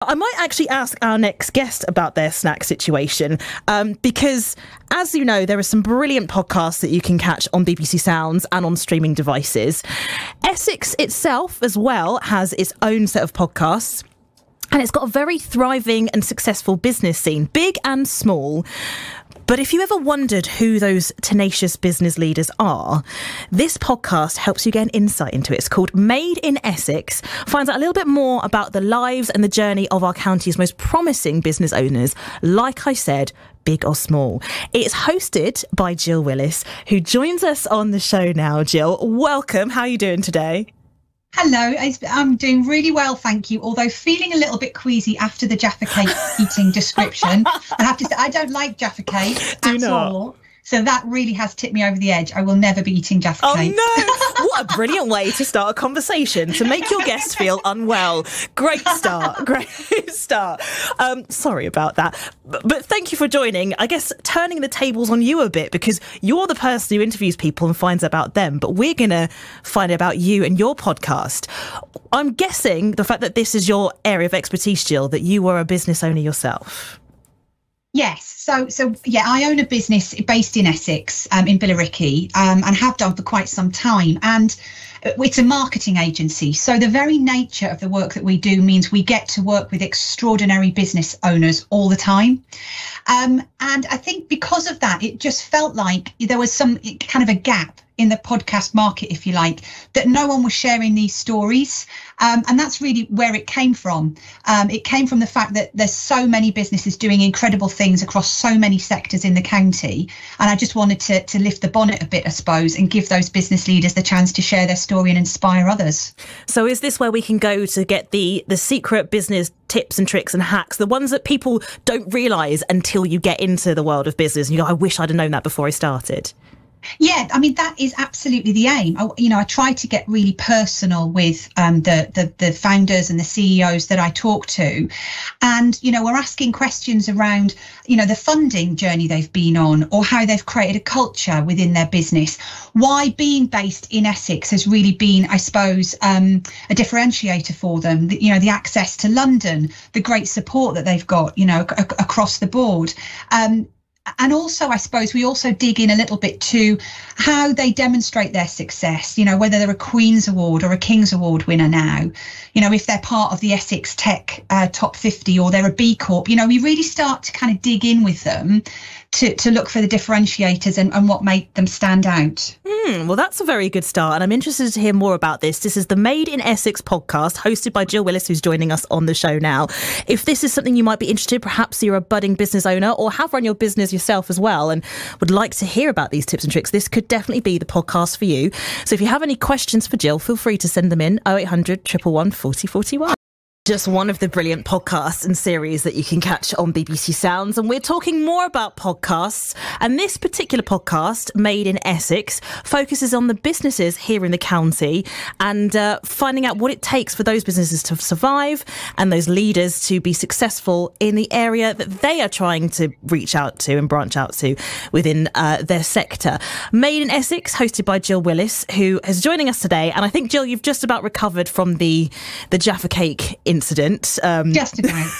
I might actually ask our next guest about their snack situation because, as you know, there are some brilliant podcasts that you can catch on BBC Sounds and on streaming devices. Essex itself as well has its own set of podcasts. And it's got a very thriving and successful business scene, big and small. But if you ever wondered who those tenacious business leaders are, this podcast helps you get an insight into it. It's called Made in Essex. Finds out a little bit more about the lives and the journey of our county's most promising business owners, like I said, big or small. It's hosted by Jill Willis, who joins us on the show now. Jill, welcome. How are you doing today? Hello, I'm doing really well, thank you, although feeling a little bit queasy after the Jaffa cake eating description. I have to say, I don't like Jaffa cake at all. So that really has tipped me over the edge. I will never be eating Jaffa cake. Oh, no. What a brilliant way to start a conversation, to make your guests feel unwell. Great start. Great start. Sorry about that. But thank you for joining. I guess turning the tables on you a bit, because you're the person who interviews people and finds out about them. But we're going to find out about you and your podcast. I'm guessing the fact that this is your area of expertise, Jill, that you were a business owner yourself. Yes. So yeah, I own a business based in Essex, in Billericay, and have done for quite some time. And it's a marketing agency. So the very nature of the work that we do means we get to work with extraordinary business owners all the time. And I think because of that, it just felt like there was some kind of a gap in the podcast market, if you like, that no one was sharing these stories. And that's really where it came from. It came from the fact that there's so many businesses doing incredible things across so many sectors in the county. And I just wanted to lift the bonnet a bit, I suppose, and give those business leaders the chance to share their story and inspire others. So is this where we can go to get the secret business tips and tricks and hacks, the ones that people don't realise until you get into the world of business and you go, I wish I'd have known that before I started? Yeah, I mean, that is absolutely the aim. I try to get really personal with the founders and the CEOs that I talk to. And, we're asking questions around, the funding journey they've been on, or how they've created a culture within their business. Why being based in Essex has really been, I suppose, a differentiator for them. The access to London, the great support that they've got, across the board. And also, I suppose, we also dig in a little bit to how they demonstrate their success, whether they're a Queen's Award or a King's Award winner now, if they're part of the Essex Tech Top 50 or they're a B Corp, we really start to kind of dig in with them to look for the differentiators and what made them stand out. Well, that's a very good start. And I'm interested to hear more about this. This is the Made in Essex podcast hosted by Jill Willis, who's joining us on the show now. If this is something you might be interested, perhaps you're a budding business owner or have run your business yourself as well and would like to hear about these tips and tricks, this could definitely be the podcast for you. So if you have any questions for Jill, feel free to send them in 0800 111 4041. Just one of the brilliant podcasts and series that you can catch on BBC Sounds. And we're talking more about podcasts. And this particular podcast, Made in Essex, focuses on the businesses here in the county and finding out what it takes for those businesses to survive and those leaders to be successful in the area that they are trying to reach out to and branch out to within their sector. Made in Essex, hosted by Jill Willis, who is joining us today. And I think, Jill, you've just about recovered from the Jaffa cake incident. Just about.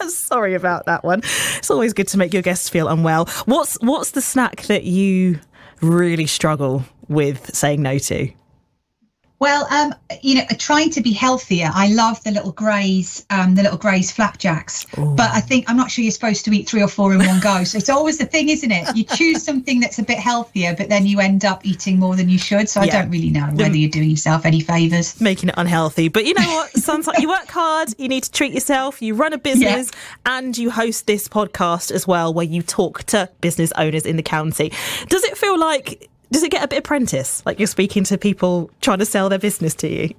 Sorry about that one. It's always good to make your guests feel unwell. What's the snack that you really struggle with saying no to? Well, trying to be healthier. I love the little Grays flapjacks. Ooh. But I'm not sure you're supposed to eat 3 or 4 in one go. So it's always the thing, isn't it? You choose something that's a bit healthier, but then you end up eating more than you should. So yeah. I don't really know whether you're doing yourself any favours. Making it unhealthy. But you know what? Sometimes you work hard, you need to treat yourself, you run a business and you host this podcast as well, where you talk to business owners in the county. Does it get a bit apprentice, like you're speaking to people trying to sell their business to you?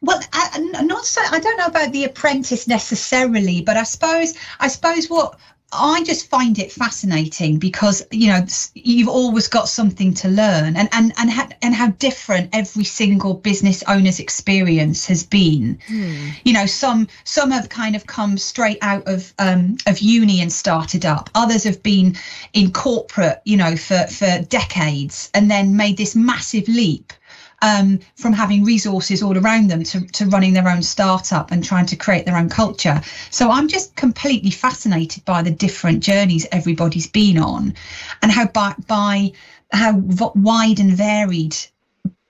Well, I don't know about the apprentice necessarily, but I suppose what I just find it fascinating because, you've always got something to learn and how different every single business owner's experience has been. Some have kind of come straight out of uni and started up. Others have been in corporate, for decades and then made this massive leap. from having resources all around them to running their own startup and trying to create their own culture. So I'm just completely fascinated by the different journeys everybody's been on, and how by how wide and varied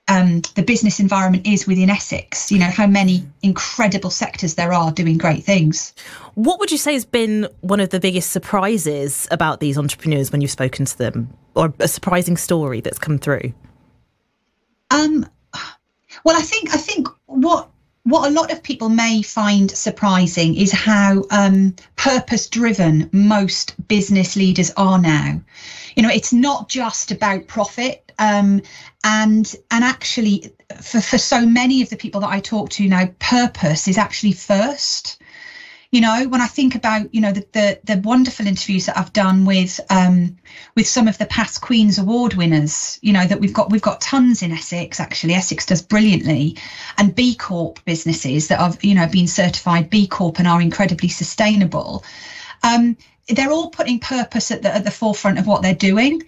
the business environment is within Essex. You know, how many incredible sectors there are doing great things. What would you say has been one of the biggest surprises about these entrepreneurs when you've spoken to them, or a surprising story that's come through? Well, I think what a lot of people may find surprising is how purpose-driven most business leaders are now. You know, it's not just about profit, and actually, for so many of the people that I talk to now, purpose is actually first. You know, when I think about, you know, the wonderful interviews that I've done with some of the past Queen's Award winners, you know, that we've got tons in Essex. Actually, Essex does brilliantly, and B Corp businesses that have, you know, been certified B Corp and are incredibly sustainable. They're all putting purpose at the forefront of what they're doing,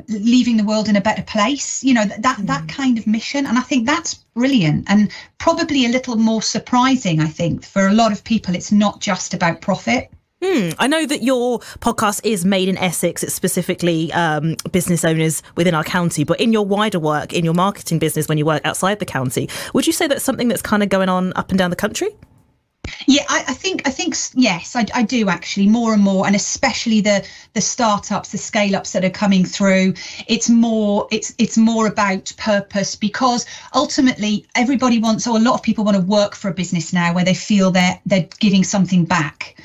leaving the world in a better place. You know, that kind of mission, and I think that's brilliant, and probably a little more surprising. I think for a lot of people, it's not just about profit. I know that your podcast is Made in Essex. It's specifically business owners within our county, but in your wider work, in your marketing business, when you work outside the county, would you say that's something that's kind of going on up and down the country? Yeah, I think yes, I do actually, more and more, and especially the startups, the scale ups that are coming through. It's more about purpose, because ultimately everybody wants, or a lot of people want to work for a business now where they feel they're giving something back.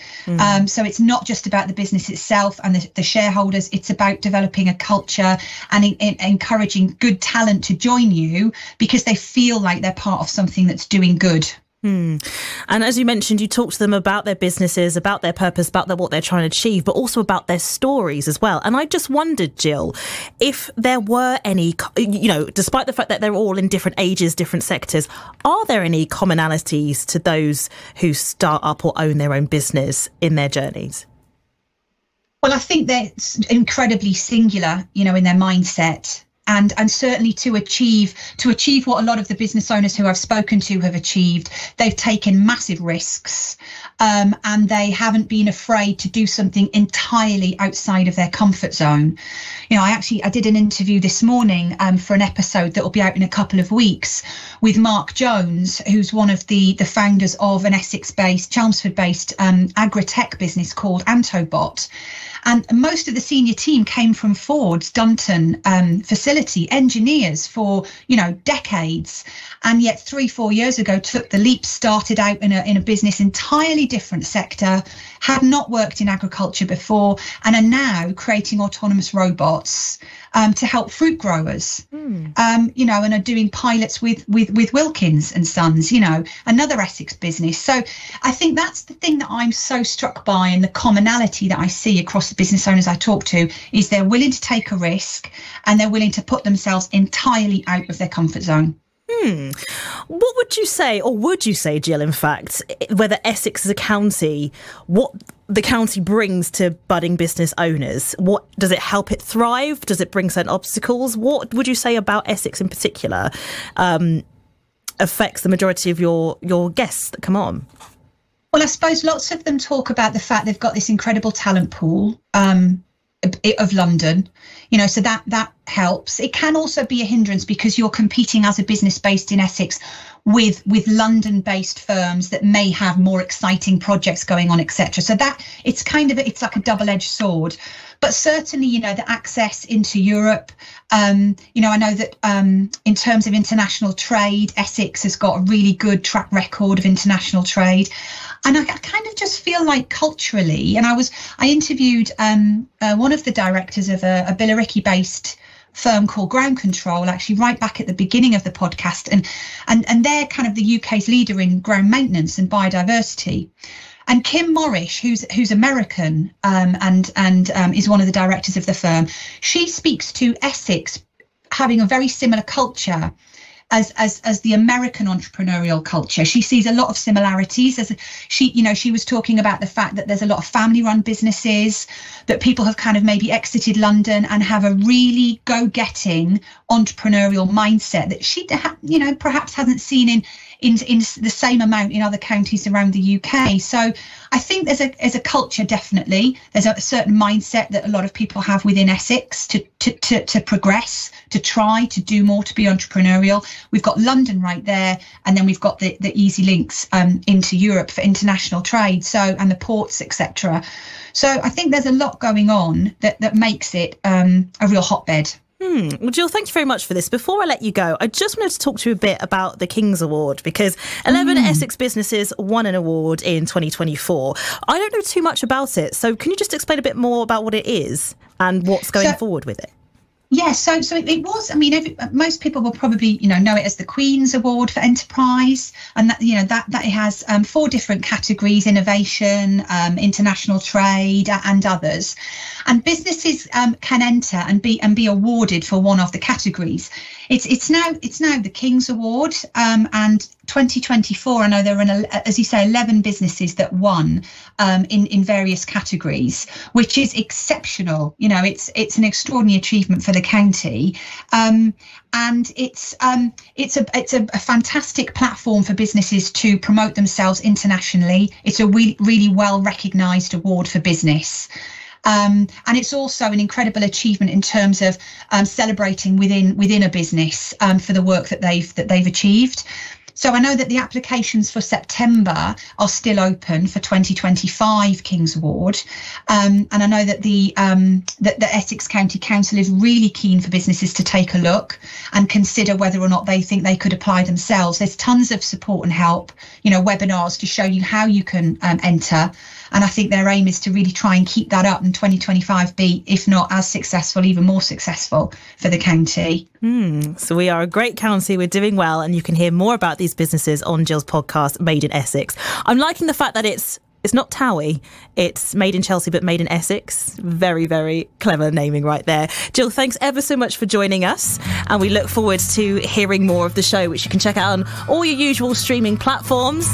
So it's not just about the business itself and the shareholders. It's about developing a culture and encouraging good talent to join you because they feel like they're part of something that's doing good. And as you mentioned, you talk to them about their businesses, about their purpose, about what they're trying to achieve, but also about their stories as well. And I just wondered, Jill, if there were any, you know, despite the fact that they're all in different ages, different sectors, are there any commonalities to those who start up or own their own business in their journeys? Well, I think they're incredibly singular, you know, in their mindset. And certainly to achieve what a lot of the business owners who I've spoken to have achieved, they've taken massive risks, and they haven't been afraid to do something entirely outside of their comfort zone. You know, I did an interview this morning for an episode that will be out in a couple of weeks with Mark Jones, who's one of the founders of an Essex-based, Chelmsford-based agri-tech business called Antobot. And most of the senior team came from Ford's Dunton facility, engineers for, you know, decades. And yet 3-4 years ago took the leap, started out in a business entirely different sector, had not worked in agriculture before, and are now creating autonomous robots to help fruit growers, you know, and are doing pilots with Wilkins and Sons, you know, another Essex business. So I think that's the thing that I'm so struck by, and the commonality that I see across the business owners I talk to is they're willing to take a risk and they're willing to put themselves entirely out of their comfort zone. What would you say, or would you say, Jill, in fact, whether Essex is a county, what the county brings to budding business owners? What does it help it thrive? Does it bring certain obstacles? What would you say about Essex in particular affects the majority of your guests that come on? Well, I suppose lots of them talk about the fact they've got this incredible talent pool of London, you know, so that helps. It can also be a hindrance because you're competing as a business based in Essex with London-based firms that may have more exciting projects going on, etc. So that it's like a double-edged sword. But certainly, you know, the access into Europe, you know, I know that in terms of international trade, Essex has got a really good track record of international trade. And I kind of just feel like culturally, and I interviewed one of the directors of a Billericay-based firm called Ground Control, actually right back at the beginning of the podcast, and they're kind of the UK's leader in ground maintenance and biodiversity. And Kim Morrish, who's American and is one of the directors of the firm, she speaks to Essex having a very similar culture as the American entrepreneurial culture. She sees a lot of similarities. She was talking about the fact that there's a lot of family-run businesses, that people have kind of maybe exited London and have a really go-getting entrepreneurial mindset that she, perhaps hasn't seen in the same amount in other counties around the UK. So I think there's a culture, definitely. There's a certain mindset that a lot of people have within Essex to progress, to try to do more, to be entrepreneurial. We've got London right there, and then we've got the easy links into Europe for international trade, and the ports, etc. So I think there's a lot going on that makes it a real hotbed. Well, Jill, thank you very much for this. Before I let you go, I just wanted to talk to you a bit about the King's Award, because 11 Essex businesses won an award in 2024. I don't know too much about it, so can you just explain a bit more about what it is and what's going forward with it? Yeah, so it was. I mean, most people will probably know it as the Queen's Award for Enterprise, and that it has 4 different categories: innovation, international trade, and others. And businesses can enter and be awarded for one of the categories. It's now the King's Award, and 2024. I know there were, as you say, 11 businesses that won in various categories, which is exceptional. It's an extraordinary achievement for the county, and it's a fantastic platform for businesses to promote themselves internationally. It's a really well recognised award for business. And it's also an incredible achievement in terms of celebrating within a business for the work that they've achieved. So I know that the applications for September are still open for 2025 King's Award, and I know that the Essex County Council is really keen for businesses to take a look and consider whether or not they think they could apply themselves. There's tons of support and help, webinars to show you how you can enter. And I think their aim is to really try and keep that up in 2025 be, if not as successful, even more successful for the county. So we are a great county. We're doing well. And you can hear more about these businesses on Jill's podcast, Made in Essex. I'm liking the fact that it's not Towie. It's made in Chelsea, but made in Essex. Very, very clever naming right there. Jill, thanks ever so much for joining us. And we look forward to hearing more of the show, which you can check out on all your usual streaming platforms.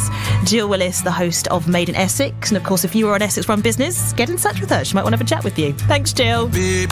Jill Willis, the host of Made in Essex. And of course, if you are an Essex run business, get in touch with her. She might want to have a chat with you. Thanks, Jill. Baby,